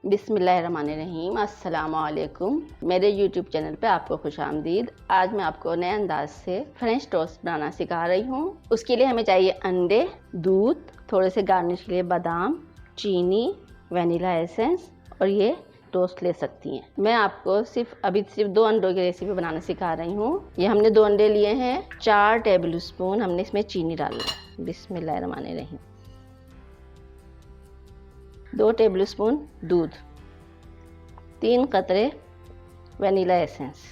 बिस्मिल्लाहिर्रहमानिर्रहीम। अस्सलामुअलैकुम। मेरे YouTube चैनल पे आपको खुशामदीद। आज मैं आपको नए अंदाज से फ्रेंच टोस्ट बनाना सिखा रही हूँ। उसके लिए हमें चाहिए अंडे, दूध, थोड़े से गार्निश के लिए बादाम, चीनी, वनीला एसेंस और ये टोस्ट ले सकती हैं। मैं आपको सिर्फ 2 अंडों की रेसिपी बनाना सिखा रही हूँ। ये हमने 2 अंडे लिए हैं। 4 टेबल स्पून हमने इसमें चीनी डालना है। बिस्मिल्लाहिर्रहमानिर्रहीम। 2 टेबल स्पून दूध, 3 कतरे वनीला एसेंस।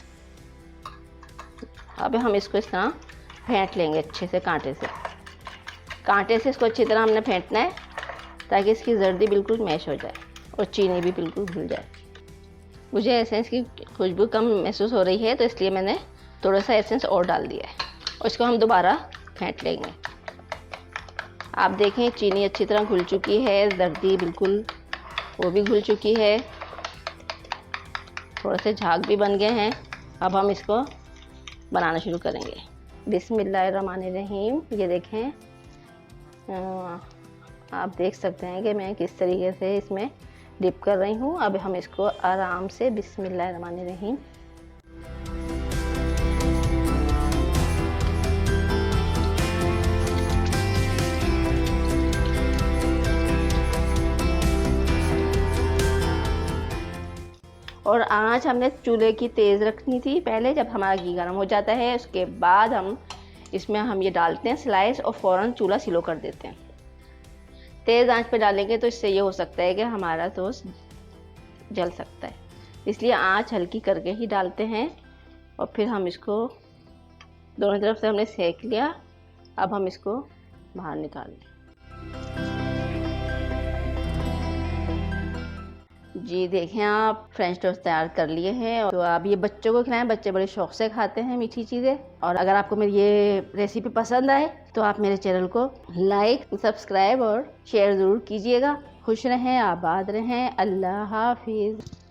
अब हम इसको इस तरह फेंट लेंगे अच्छे से, कांटे से इसको अच्छी तरह हमने फेंटना है ताकि इसकी जर्दी बिल्कुल मैश हो जाए और चीनी भी बिल्कुल घुल जाए। मुझे एसेंस की खुशबू कम महसूस हो रही है तो इसलिए मैंने थोड़ा सा एसेंस और डाल दिया है और इसको हम दोबारा फेंट लेंगे। आप देखें चीनी अच्छी तरह घुल चुकी है, जर्दी बिल्कुल वो भी घुल चुकी है, थोड़े से झाग भी बन गए हैं। अब हम इसको बनाना शुरू करेंगे। बिस्मिल्लाहिर्रहमानिर्रहीम। ये देखें, आप देख सकते हैं कि मैं किस तरीके से इसमें डिप कर रही हूँ। अब हम इसको आराम से बिस्मिल्लाहिर्रहमानिर्रहीम और आंच हमने चूल्हे की तेज़ रखनी थी पहले। जब हमारा घी गर्म हो जाता है उसके बाद हम इसमें ये डालते हैं स्लाइस और फ़ौरन चूल्हा स्लो कर देते हैं। तेज़ आंच पे डालेंगे तो इससे ये हो सकता है कि हमारा टोस्ट जल सकता है, इसलिए आंच हल्की करके ही डालते हैं। और फिर हम इसको दोनों तरफ से हमने सेक लिया। अब हम इसको बाहर निकाल लें। जी देखें, आप फ्रेंच टोस्ट तैयार कर लिए हैं। तो आप ये बच्चों को खिलाएं, बच्चे बड़े शौक से खाते हैं मीठी चीज़ें। और अगर आपको मेरी ये रेसिपी पसंद आए तो आप मेरे चैनल को लाइक, सब्सक्राइब और शेयर ज़रूर कीजिएगा। खुश रहें, आबाद रहें। अल्लाह हाफिज़।